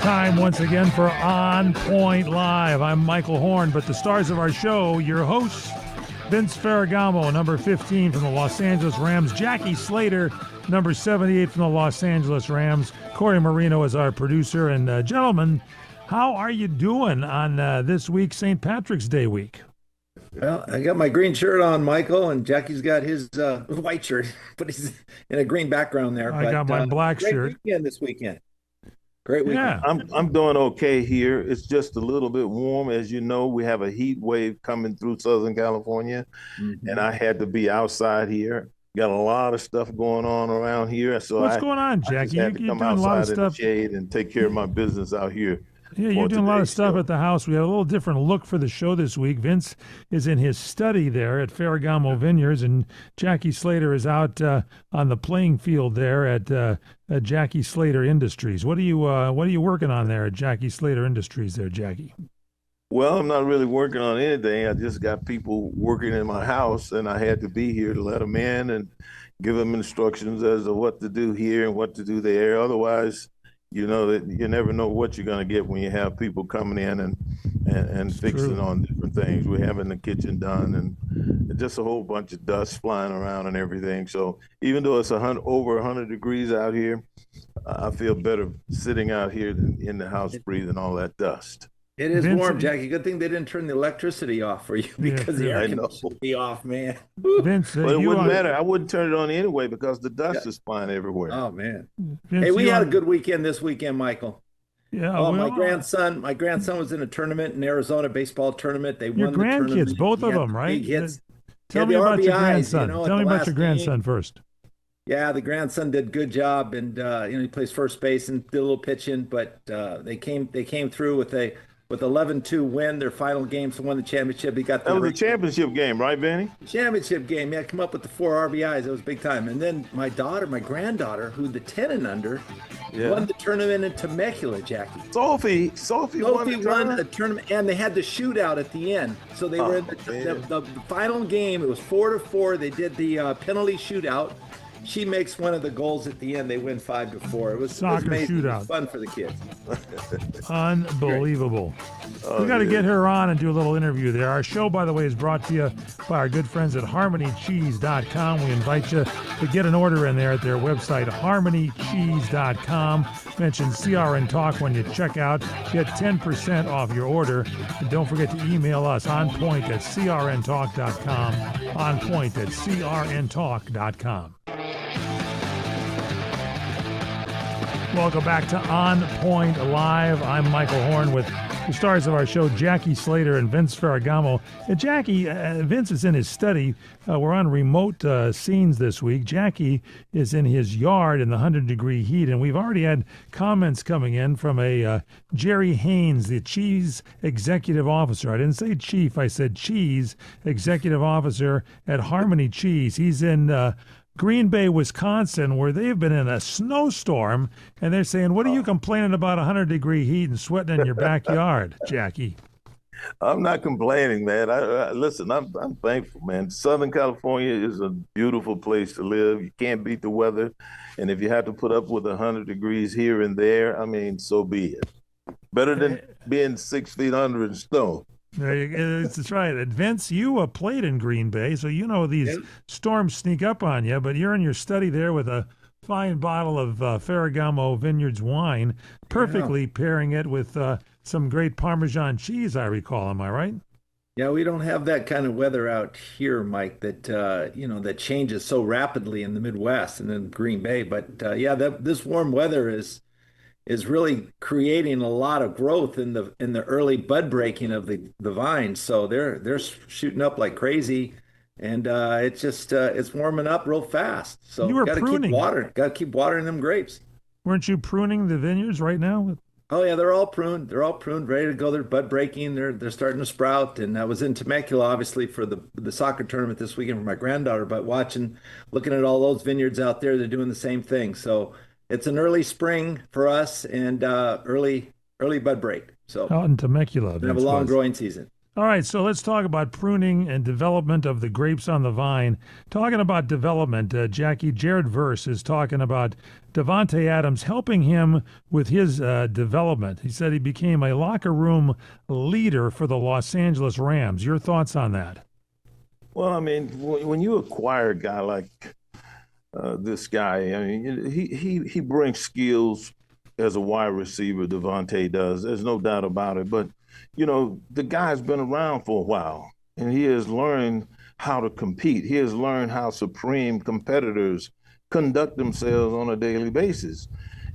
time once again for On Point Live. I'm Michael Horn, but the stars of our show, your hosts, Vince Ferragamo, number 15 from the Los Angeles Rams, Jackie Slater, number 78 from the Los Angeles Rams, Corey Marino is our producer, and gentlemen, how are you doing on this week, St. Patrick's Day week? Well, I got my green shirt on, Michael, and Jackie's got his white shirt, but he's in a green background there. I got my black great shirt. Weekend this weekend. Great weekend. Yeah. I'm doing okay here. It's just a little bit warm. As you know, we have a heat wave coming through Southern California, and I had to be outside here. Got a lot of stuff going on around here. So what's going on, Jackie? I just had to You're come doing a lot of outside in the stuff. shade and take care of my business out here. Yeah, you're doing a lot of stuff at the house. We have a little different look for the show this week. Vince is in his study there at Ferragamo Vineyards, and Jackie Slater is out on the playing field there at Jackie Slater Industries. What are you working on there at Jackie Slater Industries there, Jackie? Well, I'm not really working on anything. I just got people working in my house, and I had to be here to let them in and give them instructions as to what to do here and what to do there. Otherwise, you know that you never know what you're going to get when you have people coming in and fixing true. on different things. We're having the kitchen done and just a whole bunch of dust flying around and everything. So even though it's over 100 degrees out here, I feel better sitting out here than in the house breathing all that dust. It is Vince, warm, Jackie. Good thing they didn't turn the electricity off for you because the air conditioning would be off, man. Vince, But it wouldn't matter. I wouldn't turn it on anyway because the dust is flying everywhere. Oh, man. Vince, Hey, we had a good weekend this weekend, Michael. Yeah. Oh, well, my grandson was in a tournament in Arizona, baseball tournament. They your won the tournament. grandkids, both of He had them, right? big hits. Tell Yeah, me the about your RBIs, grandson. you know, at Tell me the about last your grandson first. Yeah, the grandson did a good job, and he plays first base and did a little pitching. But they came through with 11-2 win their final game, so won the championship. He got That was a championship game, right, Benny? championship game. Yeah, come up with the 4 RBIs. That was big time. And then my granddaughter, who the 10 and under, won the tournament in Temecula, Jackie. Sophie won won the tournament, and they had the shootout at the end. So they were in the final game. It was 4-4. They did the penalty shootout. She makes one of the goals at the end. They win 5-4. It was Soccer amazing. shootout. It was fun for the kids. Unbelievable. We got to get her on and do a little interview there. Our show, by the way, is brought to you by our good friends at HarmonyCheese.com. We invite you to get an order in there at their website, HarmonyCheese.com. Mention CRN Talk when you check out. Get 10% off your order. And don't forget to email us onpoint@crntalk.com, onpoint@crntalk.com. Welcome back to On Point Live. I'm Michael Horn with the stars of our show, Jackie Slater and Vince Ferragamo. Jackie, Vince is in his study. We're on remote scenes this week. Jackie is in his yard in the 100-degree heat, and we've already had comments coming in from a Jerry Haynes, the cheese executive officer. I didn't say chief, I said cheese executive officer at Harmony Cheese. He's in Green Bay, Wisconsin, where they've been in a snowstorm, and they're saying, what are you complaining about 100-degree heat and sweating in your backyard, Jackie? I'm not complaining, man. Listen, I'm thankful, man. Southern California is a beautiful place to live. You can't beat the weather. And if you have to put up with 100 degrees here and there, I mean, so be it. Better than being 6 feet under in snow. That's right. And Vince, you played in Green Bay, so you know these storms sneak up on you, but you're in your study there with a fine bottle of Ferragamo Vineyards wine, perfectly pairing it with some great Parmesan cheese, I recall. Am I right? Yeah, we don't have that kind of weather out here, Mike, that that changes so rapidly in the Midwest and in Green Bay. But this warm weather is really creating a lot of growth in the early bud breaking of the vines. So they're shooting up like crazy, and it's warming up real fast. So you were got to pruning. Got to keep watering them grapes. Weren't you pruning the vineyards right now? Oh yeah, they're all pruned. They're all pruned, ready to go. They're bud breaking. They're starting to sprout. And I was in Temecula, obviously, for the soccer tournament this weekend for my granddaughter. But looking at all those vineyards out there, they're doing the same thing. So it's an early spring for us and early bud break. So out in Temecula, we have a long growing season. All right, so let's talk about pruning and development of the grapes on the vine. Talking about development, Jackie, Jared Verse is talking about Devante Adams helping him with his development. He said he became a locker room leader for the Los Angeles Rams. Your thoughts on that? Well, I mean, when you acquire a guy like this guy, I mean, he brings skills as a wide receiver. Devontae does. There's no doubt about it. But the guy's been around for a while, and he has learned how to compete. He has learned how supreme competitors conduct themselves on a daily basis.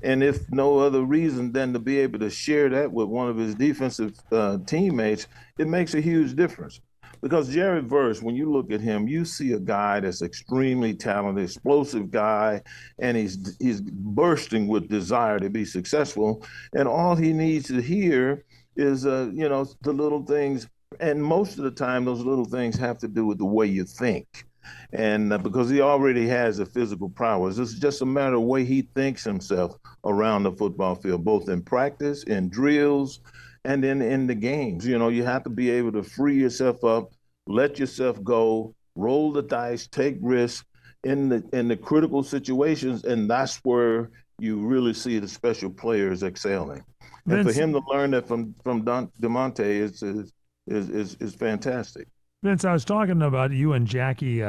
And if no other reason than to be able to share that with one of his defensive teammates, it makes a huge difference. Because Jared Verse, when you look at him, you see a guy that's extremely talented, explosive guy, and he's bursting with desire to be successful. And all he needs to hear is, the little things. And most of the time, those little things have to do with the way you think. And because he already has the physical prowess, it's just a matter of the way he thinks himself around the football field, both in practice, in drills, and then in the games. You have to be able to free yourself up, let yourself go, roll the dice, take risks in the critical situations, and that's where you really see the special players excelling. And for him to learn that from Devontae is fantastic. Vince, I was talking about you and Jackie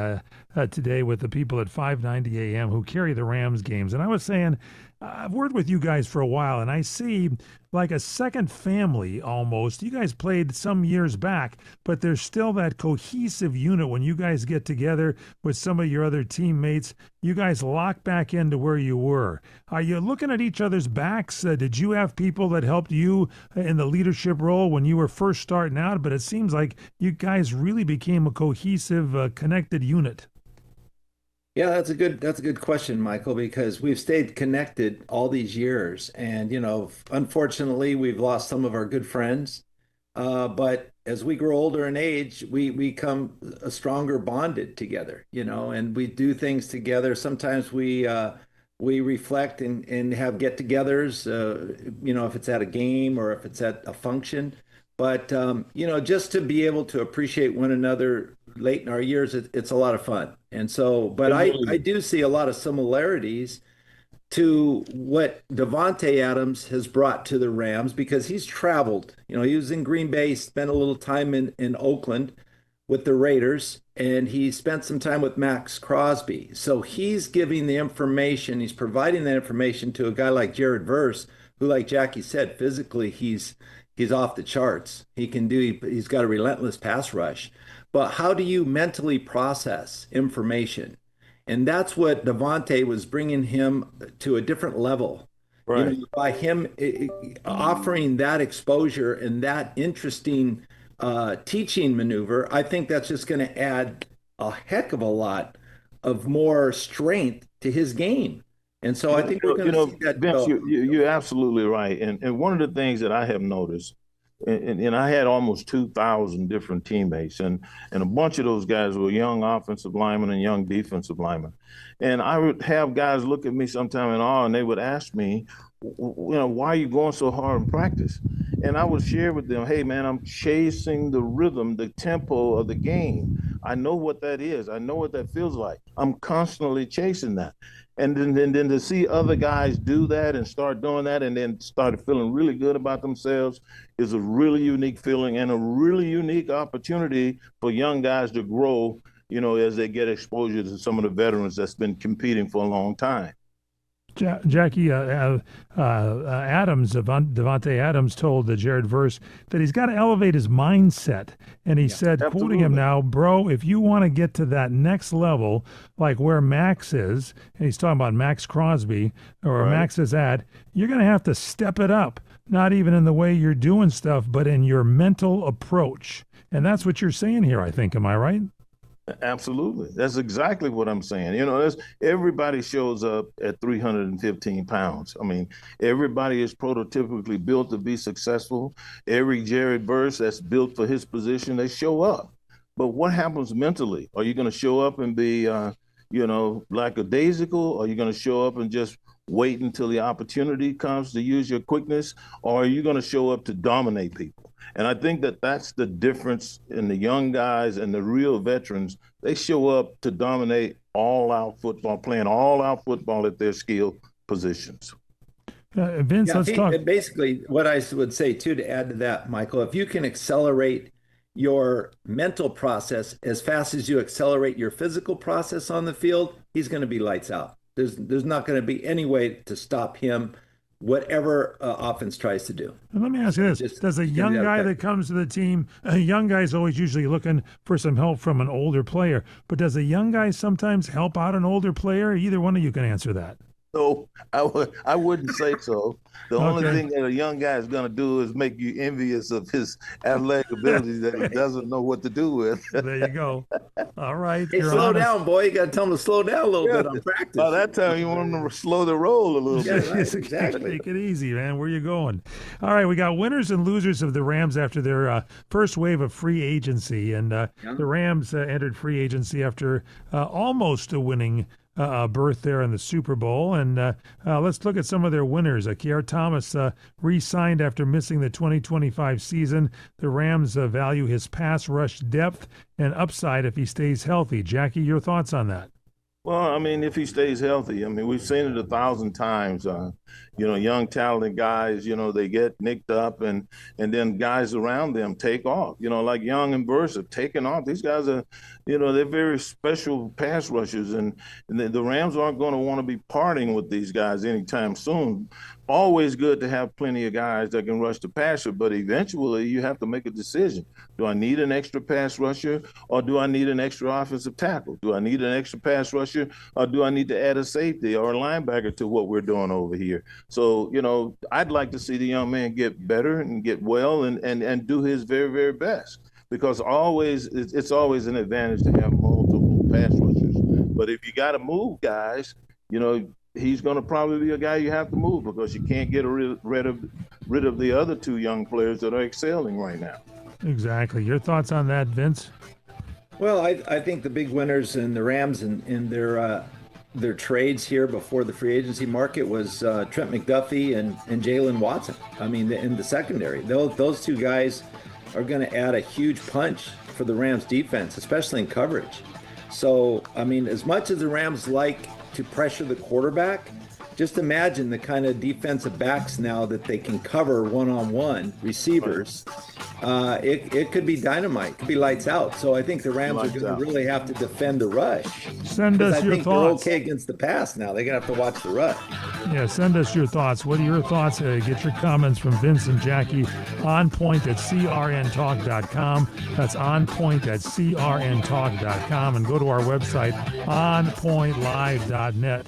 today with the people at 590 AM who carry the Rams games. And I was saying, I've worked with you guys for a while, and I see like a second family almost. You guys played some years back, but there's still that cohesive unit when you guys get together with some of your other teammates. You guys lock back into where you were. Are you looking at each other's backs? Did you have people that helped you in the leadership role when you were first starting out? But it seems like you guys really became a cohesive, connected unit. Yeah, that's a good question, Michael, because we've stayed connected all these years. And, unfortunately, we've lost some of our good friends. But as we grow older in age, we become a stronger bonded together, and we do things together. Sometimes we reflect and have get-togethers, if it's at a game or if it's at a function. But just to be able to appreciate one another late in our years, it's a lot of fun. And so, but I do see a lot of similarities to what Devante Adams has brought to the Rams because he's traveled. He was in Green Bay, spent a little time in Oakland with the Raiders, and he spent some time with Max Crosby. So he's giving the information, he's providing that information to a guy like Jared Verse, who, like Jackie said, physically he's off the charts. He's got a relentless pass rush. But how do you mentally process information? And that's what Devante was bringing him to a different level. Right. By him offering that exposure and that interesting teaching maneuver, I think that's just going to add a heck of a lot of more strength to his game. And so I think we're going to see that. Vince, you're absolutely right. And one of the things that I have noticed, and I had almost 2,000 different teammates, and a bunch of those guys were young offensive linemen and young defensive linemen. And I would have guys look at me sometime in awe, and they would ask me, why are you going so hard in practice? And I would share with them, hey, man, I'm chasing the rhythm, the tempo of the game. I know what that is. I know what that feels like. I'm constantly chasing that. And then to see other guys do that and start doing that and then started feeling really good about themselves is a really unique feeling and a really unique opportunity for young guys to grow, as they get exposure to some of the veterans that's been competing for a long time. Jackie, Devante Adams told Jared Verse that he's got to elevate his mindset. And he said, absolutely. Quoting him now, bro, if you want to get to that next level, like where Max is, and he's talking about Max Crosby, or where Max is at, you're going to have to step it up, not even in the way you're doing stuff, but in your mental approach. And that's what you're saying here, I think. Am I right? Absolutely. That's exactly what I'm saying. Everybody shows up at 315 pounds. I mean, everybody is prototypically built to be successful. Every Jared Verse that's built for his position, they show up. But what happens mentally? Are you going to show up and be, lackadaisical? Are you going to show up and just wait until the opportunity comes to use your quickness? Or are you going to show up to dominate people? And I think that that's the difference in the young guys and the real veterans. They show up to dominate all out football, playing all out football at their skill positions. Vince, Yeah, let's talk. basically what I would say too, to add to that, Michael, if you can accelerate your mental process as fast as you accelerate your physical process on the field, he's going to be lights out. There's not going to be any way to stop him, whatever offense tries to do. And let me ask you this: does a young guy that comes to the team, a young guy is always usually looking for some help from an older player, but does a young guy sometimes help out an older player? Either one of you can answer that. No, I wouldn't say so. The only thing that a young guy is going to do is make you envious of his athletic abilities that he doesn't know what to do with. There you go. All right. Hey, slow down, boy. You got to tell him to slow down a little bit on practice. By that time, you want him to slow the roll a little bit. Right, exactly. Take it easy, man. Where you going? All right, we got winners and losers of the Rams after their first wave of free agency. And the Rams entered free agency after almost winning berth there in the Super Bowl. And let's look at some of their winners. Kier Thomas re-signed after missing the 2025 season. The Rams value his pass rush depth and upside if he stays healthy. Jackie, your thoughts on that? Well, I mean, if he stays healthy, I mean, we've seen it 1,000 times. Young talented guys, they get nicked up and then guys around them take off, like Young and Versa taking off. These guys are, they're very special pass rushers, and the Rams aren't going to want to be parting with these guys anytime soon. Always good to have plenty of guys that can rush the passer, but eventually you have to make a decision. Do I need an extra pass rusher, or do I need an extra offensive tackle? Do I need an extra pass rusher, or do I need to add a safety or a linebacker to what we're doing over here? So, I'd like to see the young man get better and get well and do his very, very best, because it's always an advantage to have multiple pass rushers. But if you got to move guys, he's going to probably be a guy you have to move, because you can't get rid of the other two young players that are excelling right now. Exactly. Your thoughts on that, Vince? Well, I think the big winners in the Rams in their trades here before the free agency market was Trent McDuffie and Jalen Watson. I mean, in the secondary, those two guys are going to add a huge punch for the Rams defense, especially in coverage. So, I mean, as much as the Rams like to pressure the quarterback, just imagine the kind of defensive backs now that they can cover one-on-one receivers. It could be dynamite. It could be lights out. So I think the Rams are going to really have to defend the rush. Send us your thoughts. They're okay against the pass now. They're going to have to watch the rush. Yeah, send us your thoughts. What are your thoughts? Get your comments from Vince and Jackie on point at crntalk.com. That's on point at crntalk.com. And go to our website, onpointlive.net.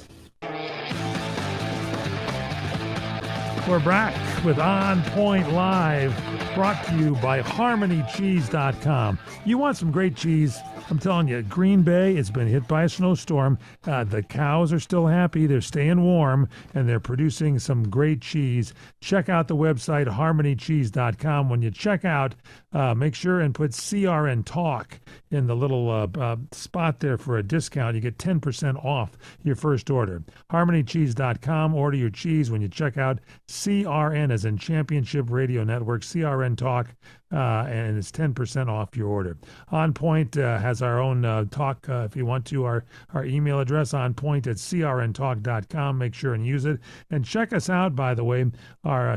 We're back with On Point Live, brought to you by HarmonyCheese.com. You want some great cheese? I'm telling you, Green Bay, it's been hit by a snowstorm. The cows are still happy. They're staying warm, and they're producing some great cheese. Check out the website, HarmonyCheese.com. When you check out, make sure and put CRN Talk in the little spot there for a discount. You get 10% off your first order. HarmonyCheese.com. Order your cheese when you check out. CRN as in Championship Radio Network, CRN Talk, and it's 10% off your order. On Point has our own talk, if you want to, our email address, onpoint at crntalk.com. Make sure and use it. And check us out, by the way,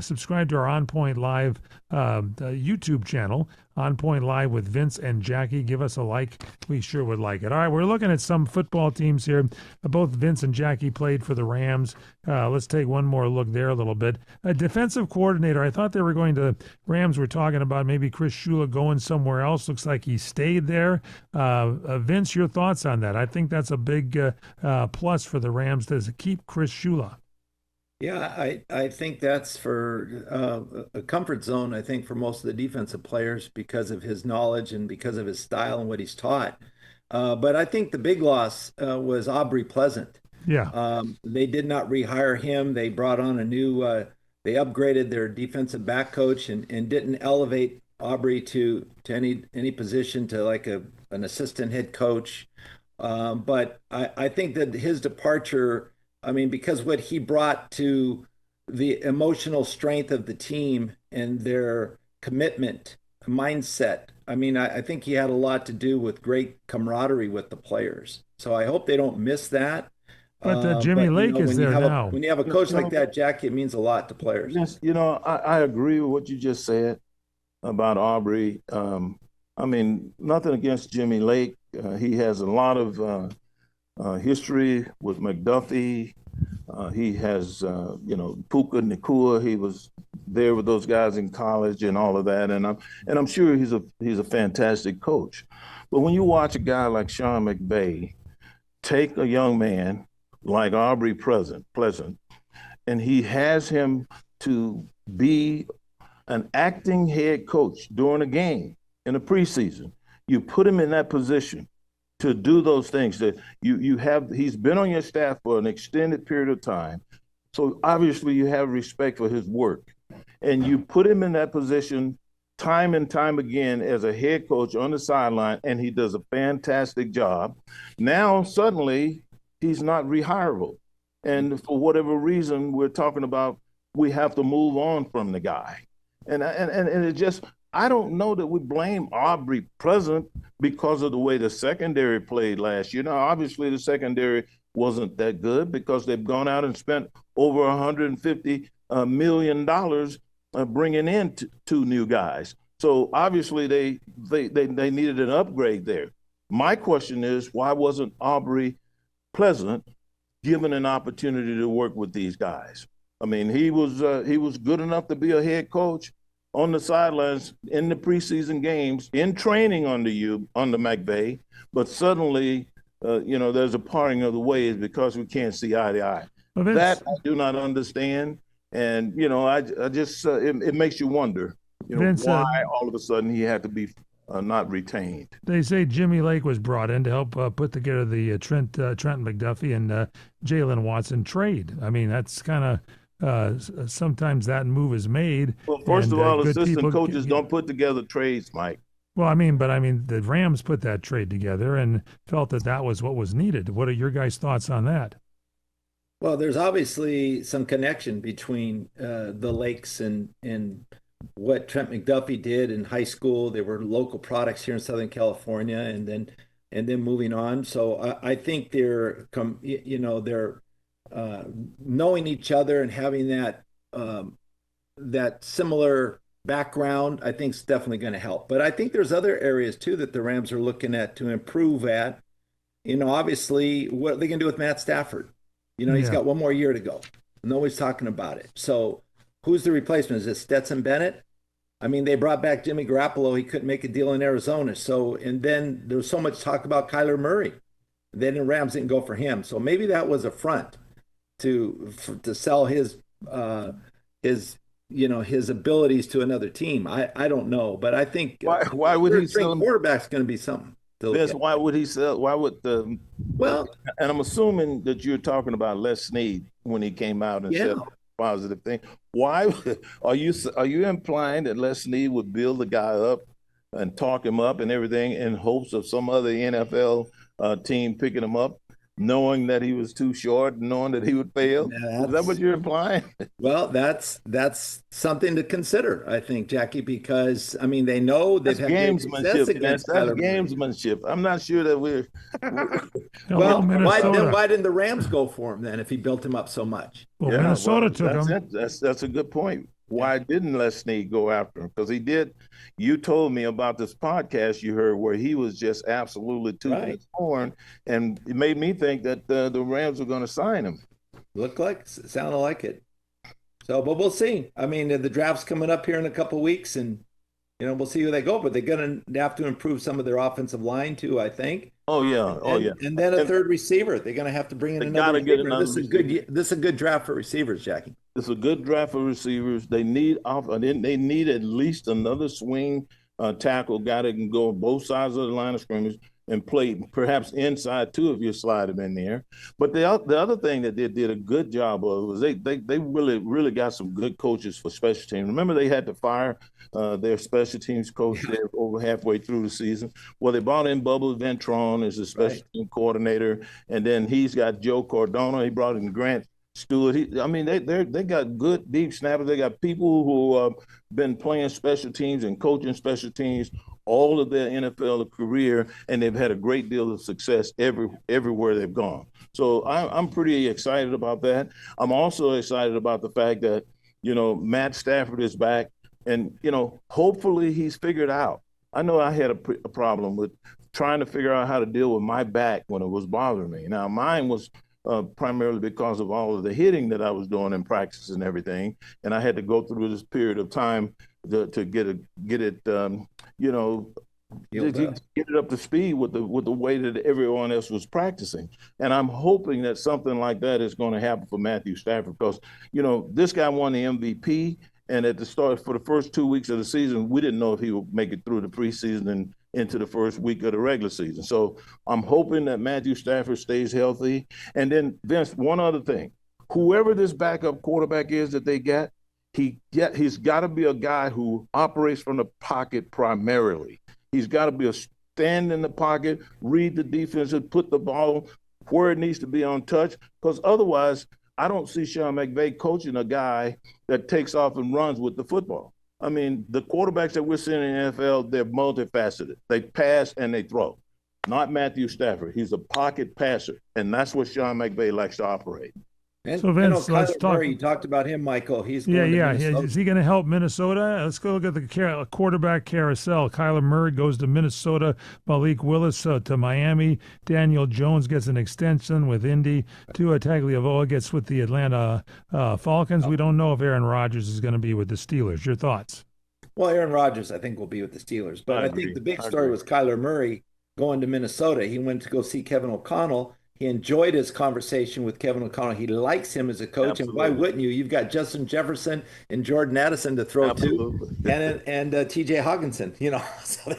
subscribe to our On Point Live YouTube channel, On Point Live with Vince and Jackie. Give us a like. We sure would like it. All right, we're looking at some football teams here. Both Vince and Jackie played for the Rams. Let's take one more look there a little bit. A defensive coordinator. I thought they were going to, Rams were talking about maybe Chris Shula going somewhere else. Looks like he stayed there. Vince, your thoughts on that? I think that's a big plus for the Rams to keep Chris Shula. Yeah, I think that's for a comfort zone, I think, for most of the defensive players because of his knowledge and because of his style and what he's taught. But I think the big loss was Aubrey Pleasant. Yeah. They did not rehire him. They brought on a new, they upgraded their defensive back coach and didn't elevate Aubrey to any position to like an assistant head coach. But I think that his departure, I mean, because what he brought to the emotional strength of the team and their commitment, mindset. I mean, I think he had a lot to do with great camaraderie with the players. So I hope they don't miss that. But Jimmy But you Lake know, is there now. when you have a coach like that, Jackie, it means a lot to players. Yes, I agree with what you just said about Aubrey. I mean, nothing against Jimmy Lake. He has a lot of history with McDuffie. He has, Puka Nakua. He was there with those guys in college and all of that, and I'm sure he's a fantastic coach. But when you watch a guy like Sean McVay take a young man like Aubrey Pleasant, and he has him to be an acting head coach during a game in the preseason. You put him in that position to do those things that he's been on your staff for an extended period of time. So obviously you have respect for his work. And you put him in that position time and time again as a head coach on the sideline, and he does a fantastic job. Now suddenly he's not rehireable. And for whatever reason, we're talking about we have to move on from the guy. And it just, I don't know that we blame Aubrey Pleasant because of the way the secondary played last year. Now, obviously, the secondary wasn't that good because they've gone out and spent over $150 million bringing in two new guys. So obviously, they needed an upgrade there. My question is, why wasn't Aubrey Pleasant given an opportunity to work with these guys? I mean, he was good enough to be a head coach on the sidelines in the preseason games, in training under McVay, but suddenly, there's a parting of the ways because we can't see eye to eye. Well, that I do not understand, and I just it makes you wonder, Vince, why all of a sudden he had to be not retained. They say Jimmy Lake was brought in to help put together the Trent McDuffie and Jalen Watson trade. I mean, that's kind of. Sometimes that move is made. Well, first of all, assistant coaches don't put together trades, Mike. Well, the Rams put that trade together and felt that was what was needed. What are your guys' thoughts on that? Well, there's obviously some connection between the Lakes and what Trent McDuffie did in high school. They were local products here in Southern California, and then moving on. So I think they're knowing each other and having that similar background, I think is definitely going to help. But I think there's other areas too that the Rams are looking at to improve at. Obviously, what are they going to do with Matt Stafford? He's got one more year to go. Nobody's talking about it. So who's the replacement? Is it Stetson Bennett? I mean, they brought back Jimmy Garoppolo. He couldn't make a deal in Arizona. So, and then there was so much talk about Kyler Murray. Then the Rams didn't go for him. So maybe that was a front to sell his abilities to another team. I don't know, but I think why would he sell him? Quarterback's going to be something. Vince, why would he sell? Why would the well? And I'm assuming that you're talking about Les Snead when he came out and said a positive thing. Why are you implying that Les Snead would build the guy up and talk him up and everything in hopes of some other NFL team picking him up, knowing that he was too short, knowing that he would fail? Is that what you're implying? Well, that's something to consider, I think, Jackie, because they know they've had gamesmanship. That's gamesmanship. I'm not sure that we're. Well, why didn't the Rams go for him then if he built him up so much? Well, Minnesota took him. That's a good point. Why didn't Les Snead go after him? Because he did. You told me about this podcast you heard where he was just absolutely tooting his horn, and it made me think that the Rams were going to sign him. Sounded like it. So, but we'll see. The draft's coming up here in a couple of weeks, and we'll see who they go. But they're going to have to improve some of their offensive line too, I think. Oh yeah. And then a third receiver. They're going to have to bring in another receiver. This is a good draft for receivers, Jackie. It's a good draft for receivers. They need at least another swing tackle, guy that can go both sides of the line of scrimmage and play perhaps inside too if you slide him in there. But the other thing that they did a good job of was they really got some good coaches for special teams. Remember, they had to fire their special teams coach there over halfway through the season. Well, they brought in Bubba Ventron as a special team coordinator, and then he's got Joe Cardona. He brought in Grant Stewart. They got good deep snappers. They got people who have been playing special teams and coaching special teams all of their NFL career, and they've had a great deal of success everywhere they've gone. So I'm pretty excited about that. I'm also excited about the fact that, Matt Stafford is back, and, hopefully he's figured out. I know I had a problem with trying to figure out how to deal with my back when it was bothering me. Now, mine was primarily because of all of the hitting that I was doing in practice and everything. And I had to go through this period of time to get it, get it up to speed with the way that everyone else was practicing. And I'm hoping that something like that is going to happen for Matthew Stafford because, this guy won the MVP. And at the start, for the first 2 weeks of the season, we didn't know if he would make it through the preseason and into the first week of the regular season. So I'm hoping that Matthew Stafford stays healthy. And then, Vince, one other thing. Whoever this backup quarterback is that they get, he's got to be a guy who operates from the pocket primarily. He's got to be a stand in the pocket, read the defense, and put the ball where it needs to be on touch, because otherwise I don't see Sean McVay coaching a guy that takes off and runs with the football. I mean, the quarterbacks that we're seeing in the NFL, they're multifaceted. They pass and they throw. Not Matthew Stafford. He's a pocket passer, and that's what Sean McVay likes to operate. And, so Vince, let's talk. Murray, you talked about him, Michael. He's going to Minnesota. Is he going to help Minnesota? Let's go look at the quarterback carousel. Kyler Murray goes to Minnesota. Malik Willis to Miami. Daniel Jones gets an extension with Indy. Tua Tagovailoa gets with the Atlanta Falcons. We don't know if Aaron Rodgers is going to be with the Steelers. Your thoughts? Well, Aaron Rodgers, I think, will be with the Steelers. But I think the big story was Kyler Murray going to Minnesota. He went to go see Kevin O'Connell. He enjoyed his conversation with Kevin O'Connell. He likes him as a coach. Absolutely. And why wouldn't you? You've got Justin Jefferson and Jordan Addison to throw to, and T.J. Hawkinson. So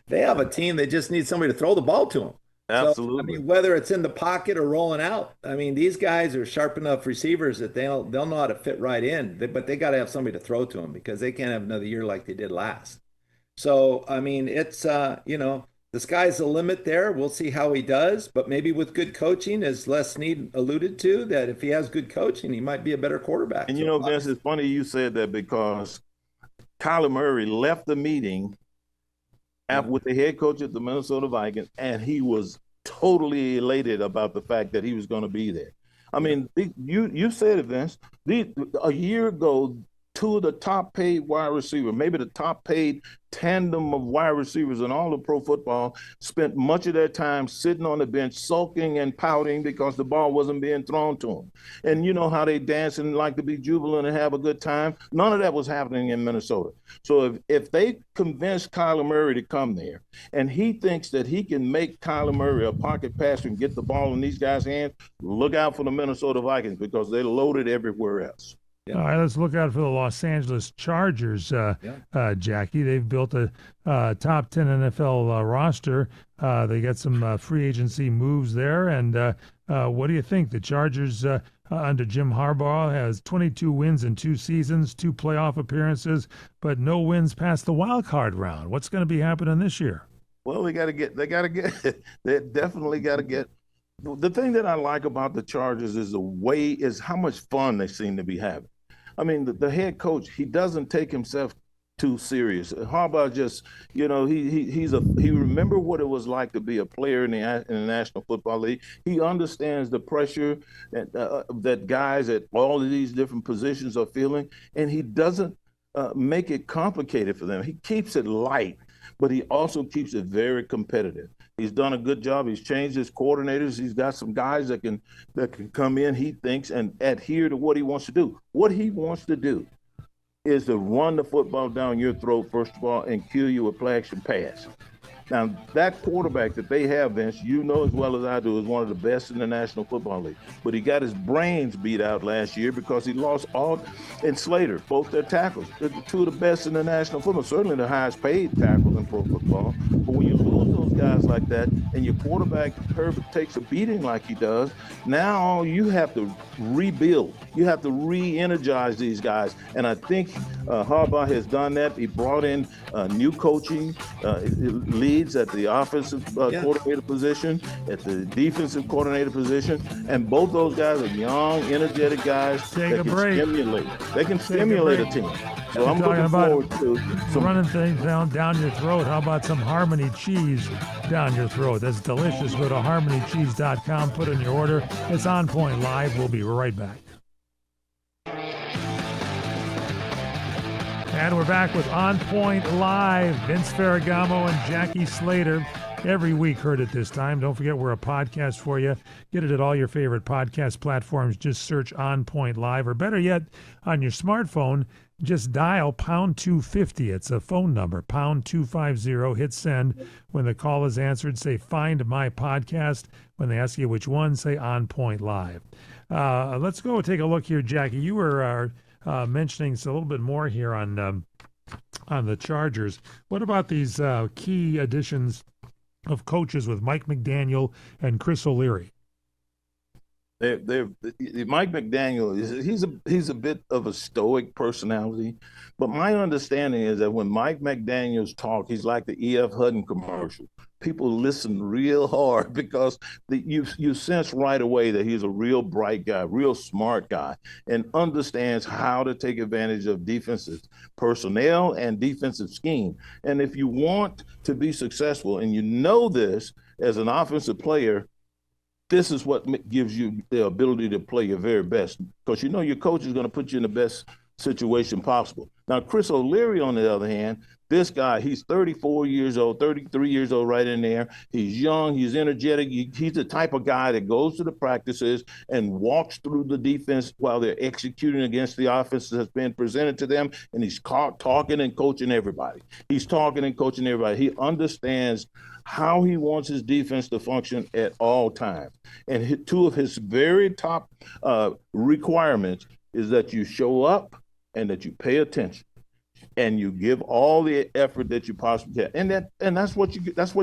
they have a team. They just need somebody to throw the ball to them. Absolutely. So, whether it's in the pocket or rolling out, these guys are sharp enough receivers that they'll know how to fit right in. But they got to have somebody to throw to them because they can't have another year like they did last. So it's the sky's the limit there. We'll see how he does, but maybe with good coaching, as Les Snead alluded to, that if he has good coaching, he might be a better quarterback. And Vince, it's funny you said that because Kyler Murray left the meeting with the head coach at the Minnesota Vikings, and he was totally elated about the fact that he was going to be there. You said it, Vince. A year ago, two of the top paid wide receivers, maybe the top paid tandem of wide receivers in all of pro football, spent much of their time sitting on the bench, sulking and pouting because the ball wasn't being thrown to them. And you know how they dance and like to be jubilant and have a good time? None of that was happening in Minnesota. So if they convince Kyler Murray to come there and he thinks that he can make Kyler Murray a pocket passer and get the ball in these guys' hands, look out for the Minnesota Vikings because they're loaded everywhere else. Yeah. All right, let's look out for the Los Angeles Chargers, Jackie. They've built a top 10 NFL roster. They got some free agency moves there. And what do you think? The Chargers under Jim Harbaugh has 22 wins in 2 seasons, 2 playoff appearances, but no wins past the wild card round. What's going to be happening this year? Well, they definitely got to get. The thing that I like about the Chargers is how much fun they seem to be having. The head coach, he doesn't take himself too serious. Harbaugh just, he remember what it was like to be a player in the National Football League. He understands the pressure that guys at all of these different positions are feeling, and he doesn't make it complicated for them. He keeps it light, but he also keeps it very competitive. He's done a good job. He's changed his coordinators. He's got some guys that can come in, he thinks, and adhere to what he wants to do. What he wants to do is to run the football down your throat, first of all, and kill you with play action pass. Now, that quarterback that they have, Vince, you know as well as I do, is one of the best in the National Football League. But he got his brains beat out last year because he lost Alt and Slater, both their tackles. They're 2 of the best in the National Football, certainly the highest paid tackles in pro football. But when you lose those guys like that, and your quarterback Herbert takes a beating like he does, now you have to rebuild. You have to re-energize these guys. And I think Harbaugh has done that. He brought in new coaching leads at the offensive coordinator position, at the defensive coordinator position, and both those guys are young, energetic guys that can stimulate. They can stimulate a team. So I'm looking forward to running things down your throat. How about some Harmony cheese down your throat? That's delicious. Go to harmonycheese.com, put in your order. It's On Point Live. We'll be right back. And we're back with On Point Live. Vince Ferragamo and Jackie Slater. Every week, heard it this time. Don't forget, we're a podcast for you. Get it at all your favorite podcast platforms. Just search On Point Live, or better yet, on your smartphone, just dial pound 250. It's a phone number, pound 250. Hit send. When the call is answered, say, find my podcast. When they ask you which one, say On Point Live. Let's go take a look here, Jackie. You were mentioning a little bit more here on the Chargers. What about these key additions of coaches with Mike McDaniel and Chris O'Leary? Mike McDaniel he's a bit of a stoic personality, but my understanding is that when Mike McDaniel's talk, he's like the E.F. Hutton commercial. People listen real hard because you sense right away that he's a real bright guy, real smart guy, and understands how to take advantage of defensive personnel and defensive scheme. And if you want to be successful, and you know this as an offensive player, this is what gives you the ability to play your very best, because you know your coach is going to put you in the best situation possible. Now, Chris O'Leary, on the other hand, this guy, he's 34 years old, 33 years old, right in there. He's young, he's energetic. He's the type of guy that goes to the practices and walks through the defense while they're executing against the offense that's been presented to them, and he's talking and coaching everybody. He's talking and coaching everybody. He understands how he wants his defense to function at all times. And two of his very top requirements is that you show up and that you pay attention and you give all the effort that you possibly can. And that's what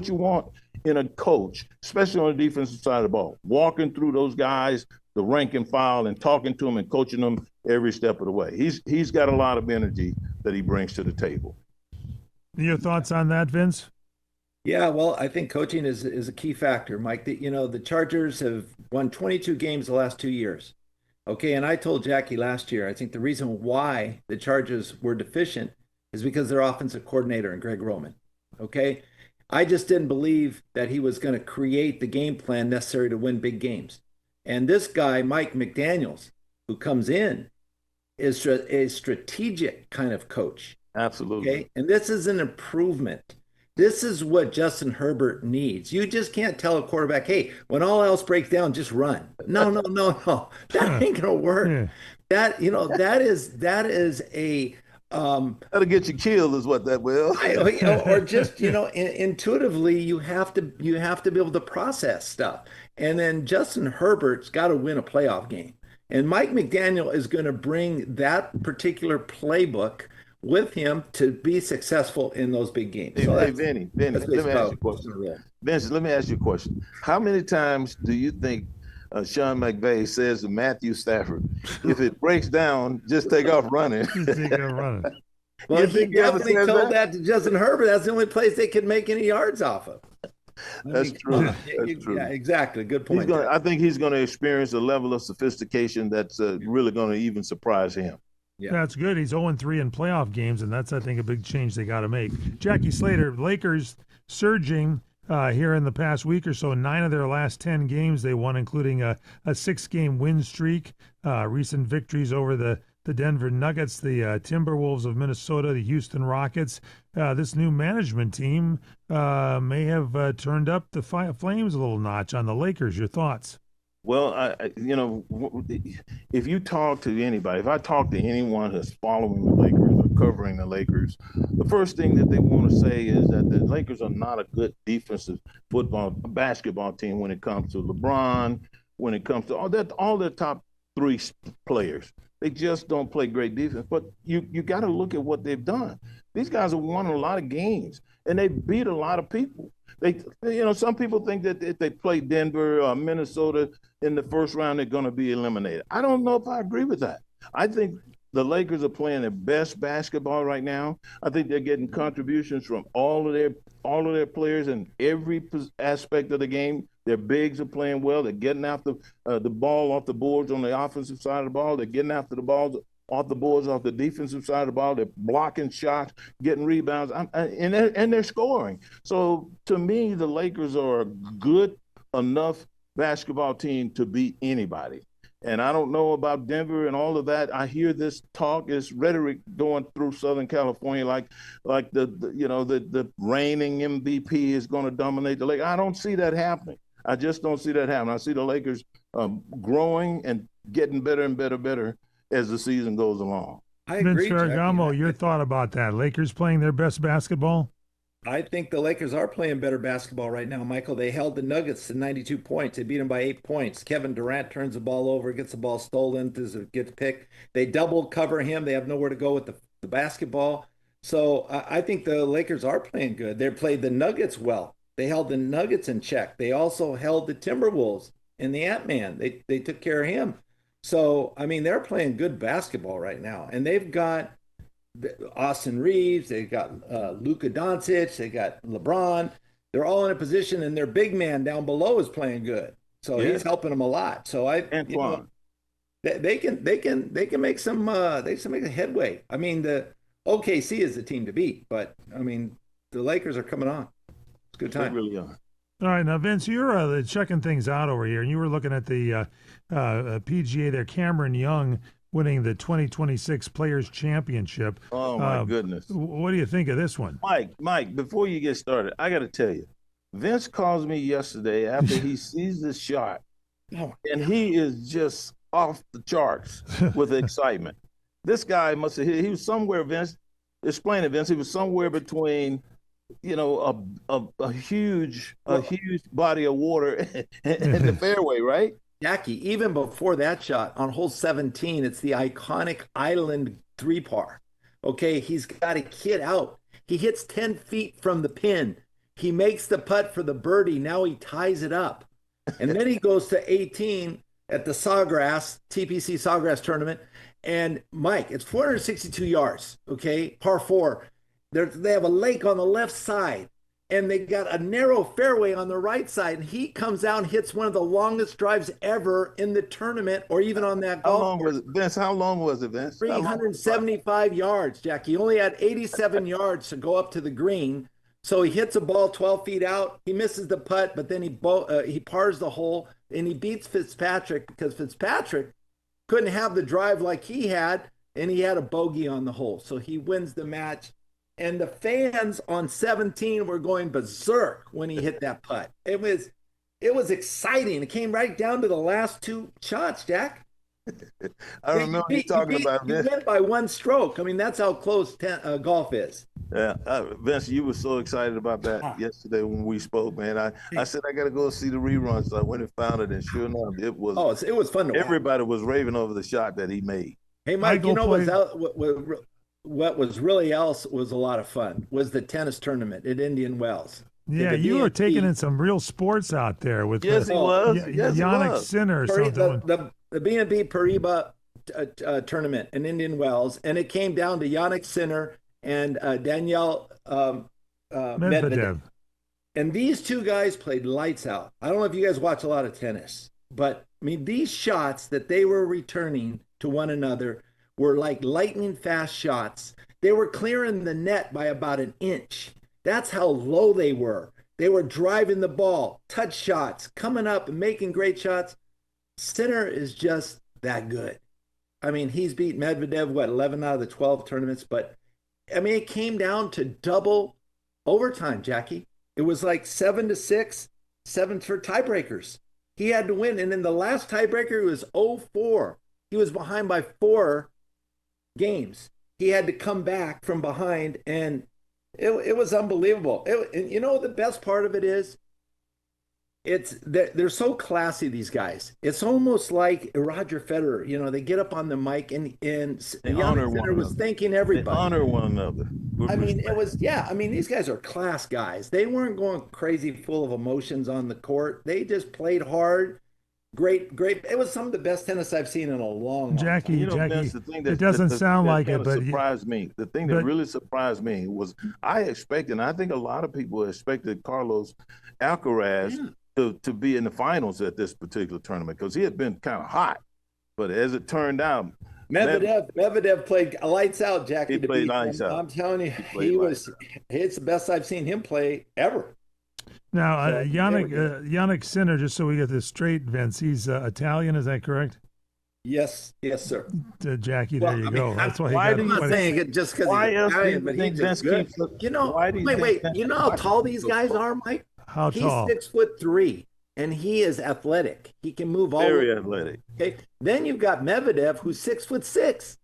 you want in a coach, especially on the defensive side of the ball, walking through those guys, the rank and file, and talking to them and coaching them every step of the way. He's got a lot of energy that he brings to the table. Your thoughts on that, Vince? Yeah, well, I think coaching is a key factor, Mike. The Chargers have won 22 games the last 2 years. Okay, and I told Jackie last year, I think the reason why the Chargers were deficient is because their offensive coordinator and Greg Roman. Okay, I just didn't believe that he was going to create the game plan necessary to win big games. And this guy, Mike McDaniels, who comes in, is a strategic kind of coach. Absolutely. Okay, and this is an improvement. This is what Justin Herbert needs. You just can't tell a quarterback, hey, when all else breaks down, just run. No. That ain't gonna work. That is a that'll get you killed is what that will. Or just, intuitively you have to be able to process stuff. And then Justin Herbert's got to win a playoff game. And Mike McDaniel is going to bring that particular playbook with him to be successful in those big games. Hey, Vinny, let me ask you a question. Vince, let me ask you a question. How many times do you think Sean McVay says to Matthew Stafford, if it breaks down, just take off running? Well, he definitely told that to Justin Herbert. That's the only place they could make any yards off of. That's true. That's true. Yeah, exactly. Good point. I think he's going to experience a level of sophistication that's really going to even surprise him. Yeah, that's good. He's 0-3 in playoff games, and that's, I think, a big change they got to make. Jackie Slater, Lakers surging here in the past week or so. 9 of their last 10 games they won, including a 6-game win streak. Recent victories over the Denver Nuggets, the Timberwolves of Minnesota, the Houston Rockets. This new management team may have turned up the flames a little notch on the Lakers. Your thoughts? Well, if you talk to anybody, if I talk to anyone who's following the Lakers or covering the Lakers, the first thing that they want to say is that the Lakers are not a good defensive basketball team when it comes to LeBron, when it comes to all their top 3 players. They just don't play great defense. But you got to look at what they've done. These guys have won a lot of games, and they beat a lot of people. Some people think that if they play Denver or Minnesota in the first round, they're going to be eliminated. I don't know if I agree with that. I think the Lakers are playing their best basketball right now. I think they're getting contributions from all of their players in every aspect of the game. Their bigs are playing well. They're getting after the ball off the boards on the offensive side of the ball. They're getting after the balls off the boards off the defensive side of the ball. They're blocking shots, getting rebounds, and they're scoring. So to me, the Lakers are a good enough basketball team to beat anybody. And I don't know about Denver and all of that. I hear this talk, this rhetoric going through Southern California, like the reigning MVP is going to dominate the Lakers. I don't see that happening. I just don't see that happening. I see the Lakers growing and getting better and better as the season goes along. I agree, Vince Ferragamo, your thought about that? Lakers playing their best basketball? I think the Lakers are playing better basketball right now, Michael. They held the Nuggets to 92 points. They beat them by 8 points. Kevin Durant turns the ball over, gets the ball stolen, gets picked. They double cover him. They have nowhere to go with the basketball. So I think the Lakers are playing good. They played the Nuggets well. They held the Nuggets in check. They also held the Timberwolves in the Ant-Man. They took care of him. So, I mean, they're playing good basketball right now. And they've got Austin Reeves, they got Luka Doncic, they got LeBron. They're all in a position, and their big man down below is playing good. So he's helping them a lot. So they can make some make a headway. I mean, the OKC is the team to beat, but I mean the Lakers are coming on. It's a good time. They really are. All right, now Vince, you're checking things out over here, and you were looking at the PGA there. Cameron Young winning the 2026 Players Championship. Oh my goodness! What do you think of this one, Mike? Before you get started, I got to tell you, Vince calls me yesterday after he sees this shot, and he is just off the charts with excitement. This guy must have he was somewhere. Vince, explain it, Vince. He was somewhere between a huge body of water in the fairway, right? Jackie, even before that shot on hole 17, it's the iconic Island 3-par. Okay, he's got a kid out. He hits 10 feet from the pin. He makes the putt for the birdie. Now he ties it up. And then he goes to 18 at the Sawgrass, TPC Sawgrass tournament. And Mike, it's 462 yards, okay, par 4. They have a lake on the left side, and they got a narrow fairway on the right side. And he comes out and hits one of the longest drives ever in the tournament, or even on that golf. How long was it, Vince? How long was it, Vince? 375 yards, Jackie. He only had 87 yards to go up to the green. So he hits a ball 12 feet out. He misses the putt, but then he pars the hole, and he beats Fitzpatrick because Fitzpatrick couldn't have the drive like he had, and he had a bogey on the hole. So he wins the match. And the fans on 17 were going berserk when he hit that putt. It was exciting. It came right down to the last 2 shots, Jack. I remember you talking about this. He went by 1 stroke. I mean, that's how close golf is. Yeah, Vince, you were so excited about that yesterday when we spoke, man. I said I got to go see the reruns. So I went and found it, and sure enough, it was fun to watch. Everybody was raving over the shot that he made. Hey, Mike, what was really else was a lot of fun was the tennis tournament at Indian Wells. Yeah, you were taking in some real sports out there with he was. Yannick Sinner or something. The BNP Paribas tournament in Indian Wells, and it came down to Yannick Sinner and Daniel Medvedev. And these 2 guys played lights out. I don't know if you guys watch a lot of tennis, but I mean, these shots that they were returning to one another were like lightning fast shots. They were clearing the net by about an inch. That's how low they were. They were driving the ball, touch shots, coming up and making great shots. Sinner is just that good. I mean, he's beat Medvedev, 11 out of the 12 tournaments, but I mean, it came down to double overtime, Jackie. It was like 7-6, 7 for tiebreakers. He had to win. And in the last tiebreaker, it was 0-4. He was behind by 4 games. He had to come back from behind, and it was unbelievable. And you know, the best part of it is they're so classy, these guys. It's almost like Roger Federer. You know, they get up on the mic and they honor one another. Was thanking everybody. They honor one another. I mean, it was, yeah. I mean, these guys are class guys. They weren't going crazy full of emotions on the court. They just played hard. Great, great. It was some of the best tennis I've seen in a long, long Jackie, time. You know, Jackie, Vince, the thing it doesn't the sound thing that like it, kind of but surprised me. The thing that but- really surprised me was I expected, and I think a lot of people expected Carlos Alcaraz to be in the finals at this particular tournament because he had been kind of hot. But as it turned out, Medvedev played lights out, Jackie. He to played beat him. lights out. I'm telling you, it's the best I've seen him play ever. now So, Yannick Sinner, just so we get this straight, Vince, he's Italian, is that correct? Yes, sir. Jackie, Well, there you I mean, go. That's why he why got do I'm you not what- saying it just because Why he's else do you Italian, but think he's Vince just good. keeps- You know, why do you wait, think wait. Vince You know how keeps tall these so guys tall? are, Mike? How He's tall? 6'3", and he is athletic. He can move all Very over. athletic. Okay. Then you've got Medvedev, who's 6'6".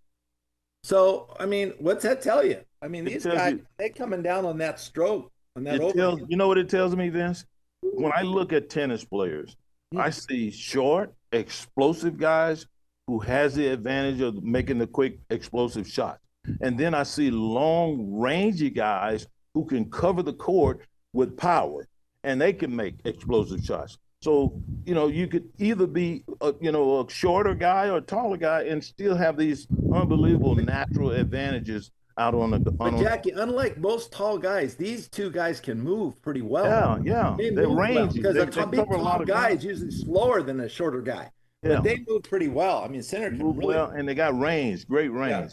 So, I mean, what's that tell you? I mean, these tells guys, you- they're coming down on that stroke, on that You know what it tells me, Vince? When I look at tennis players, I see short, explosive guys who has the advantage of making the quick, explosive shots. And then I see long, rangy guys who can cover the court with power, and they can make explosive shots. So, you know, you could either be, a shorter guy or a taller guy and still have these unbelievable natural advantages out on the. But Jackie, unlike most tall guys, these two guys can move pretty well. Yeah. They They're move well, rangy. because They a big cover a lot tall of guy ground. is usually slower than a shorter guy. Yeah. But they move pretty well. I mean, Sinner can Move really. well, and they got range, great range.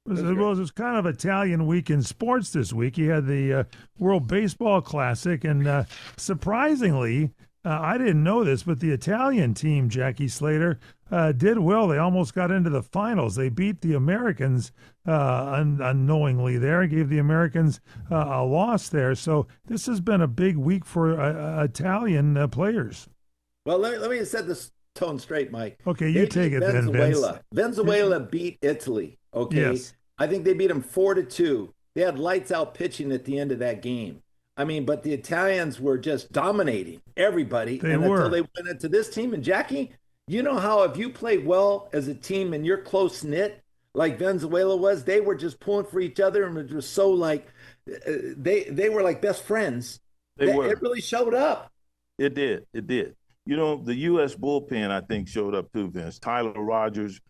It was kind of Italian week in sports this week. You had the World Baseball Classic, and surprisingly, I didn't know this, but the Italian team, Jackie Slater, did well. They almost got into the finals. They beat the Americans unknowingly there, gave the Americans a loss there. So this has been a big week for Italian players. Well, let me set this tone straight, Mike. Okay, you They take beat it then, Vince. Venezuela. Venezuela beat Italy. Okay, Yes. I think they beat them 4-2. They had lights out pitching at the end of that game. I mean, but the Italians were just dominating everybody. They Until were. they went into this team. And Jackie, you know how if you play well as a team and you're close knit, like Venezuela was, they were just pulling for each other, and it was so like they were like best friends. They were. It really showed up. It did. You know, the U.S. bullpen, I think, showed up too, Vince. Tyler Rogers,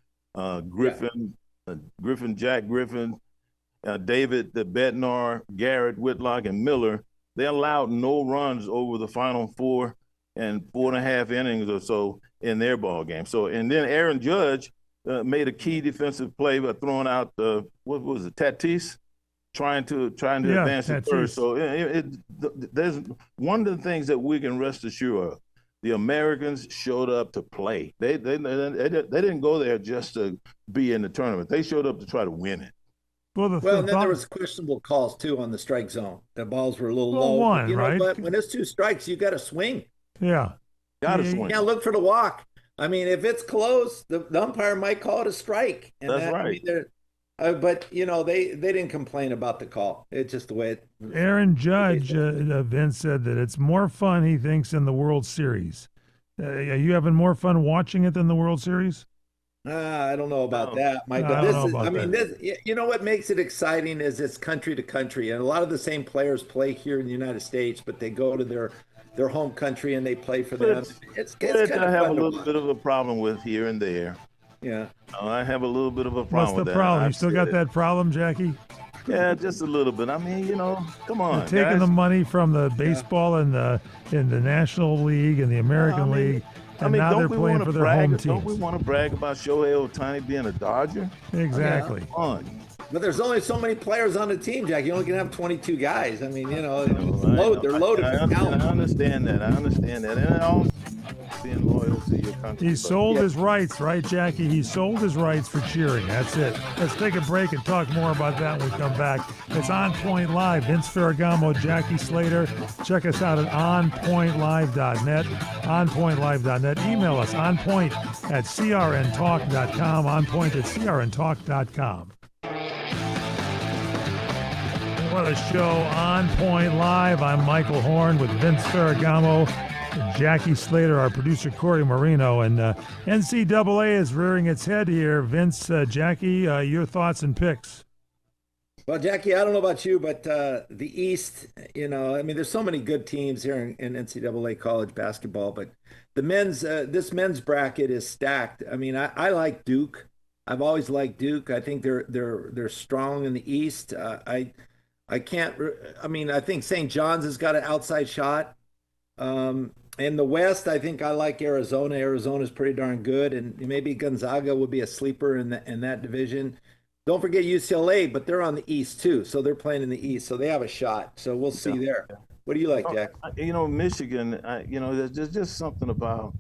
Griffin, Jack Griffin, David Bednar, Garrett Whitlock, and Miller. They allowed no runs over the final 4.5 innings or so in their ball game. So, and then Aaron Judge made a key defensive play by throwing out what was it, Tatis, trying to advance to Tatis. first. So there's one of the things that we can rest assured of. The Americans showed up to play. They didn't go there just to be in the tournament. They showed up to try to win it. Well, and then there was questionable calls too on the strike zone. The balls were a little low. One, you know, right? But when it's 2 strikes, you got to swing. Yeah. Got to Yeah, swing. You can't look for the walk. I mean, if it's close, the umpire might call it a strike. And That's right. I mean, but you know, they didn't complain about the call. It's just the way it. Aaron Judge, Vince said that it's more fun, he thinks, in the World Series. Are you having more fun watching it than the World Series? I don't know about that, Mike. I But don't this know is, about I mean, that. this, you know what makes it exciting is it's country to country. And a lot of the same players play here in the United States, but they go to their home country and they play for them. It's kind I of have fun a to little watch. bit of a problem with here and there. Yeah. I have a little bit of a What's problem the with that. problem? You I've still said got it. that problem, Jackie? Yeah, just a little bit. I mean, come on. They're taking guys. the money from the baseball and the National League and the American League, and now they're playing for their home Don't we teams. want to brag about Shohei Ohtani being a Dodger? Exactly. Come on. But there's only so many players on the team, Jack. You only can have 22 guys. I mean, you know, I they're loaded with talent. I understand that. And also being loyal to your country. He sold his rights, right, Jackie? He sold his rights for cheering. That's it. Let's take a break and talk more about that when we come back. It's On Point Live. Vince Ferragamo, Jackie Slater. Check us out at onpointlive.net. Onpointlive.net. Email us onpoint@crntalk.com. Onpoint@crntalk.com. What a show. On Point Live. I'm Michael Horn with Vince Ferragamo, Jackie Slater, our producer Corey Marino, and NCAA is rearing its head here. Vince, Jackie, your thoughts and picks? Well, Jackie, I don't know about you, but the East, I mean, there's so many good teams here in NCAA college basketball, but this men's bracket is stacked. I mean, I like Duke. I've always liked Duke. I think they're strong in the East. I can't. I mean, I think St. John's has got an outside shot. In the West, I think I like Arizona. Arizona's pretty darn good, and maybe Gonzaga would be a sleeper in that division. Don't forget UCLA, but they're on the East too, so they're playing in the East, so they have a shot. So we'll see there. What do you like, Jack? Michigan. There's just something about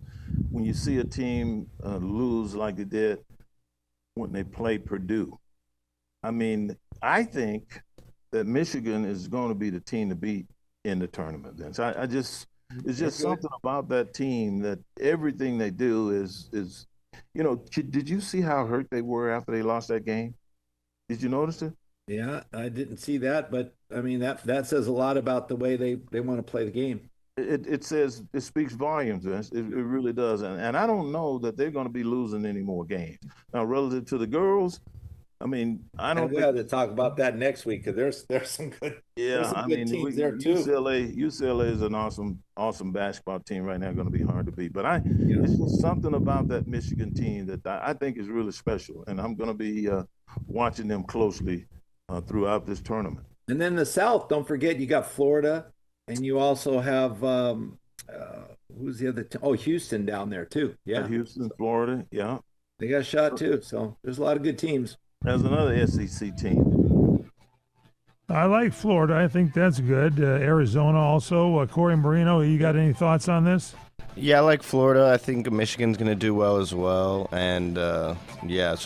when you see a team lose like they did when they played Purdue. I mean, I think that Michigan is going to be the team to beat in the tournament. Then, so it's just something about that team that everything they do is. Did you see how hurt they were after they lost that game? Did you notice it? Yeah, I didn't see that, but I mean that says a lot about the way they want to play the game. It says it speaks volumes. It really does, and I don't know that they're going to be losing any more games now. Relative to the girls, I mean, I don't. We have to talk about that next week because there's some good. Yeah, some good teams there too. UCLA is an awesome basketball team right now. Going to be hard to beat, but it's just something about that Michigan team that I think is really special, and I'm going to be watching them closely throughout this tournament. And then the South, don't forget, you got Florida, and you also have who's the other? Houston down there too. Yeah, Houston, Florida. Yeah, they got a shot too. So there's a lot of good teams. There's another SEC team. I like Florida. I think that's good. Arizona also. Corey Marino, you got any thoughts on this? Yeah, I like Florida. I think Michigan's going to do well as well. And, so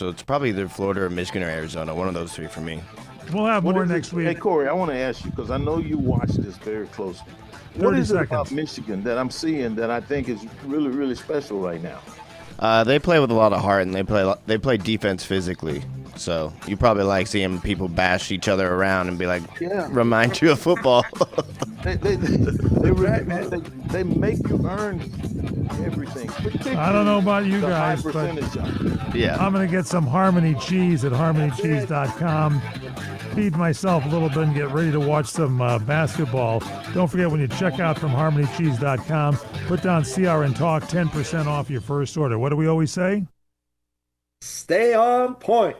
it's probably either Florida or Michigan or Arizona. One of those three for me. We'll have more next week. Hey, Corey, I want to ask you, because I know you watch this very closely. What is it about Michigan that I'm seeing that I think is really, really special right now? They play with a lot of heart, and they play defense physically. So you probably like seeing people bash each other around and be like, remind you of football. They make you earn everything. I don't know about you guys, but I'm going to get some Harmony Cheese at harmonycheese.com. Feed myself a little bit and get ready to watch some basketball. Don't forget, when you check out from harmonycheese.com, put down CRN Talk, 10% off your first order. What do we always say? Stay on point.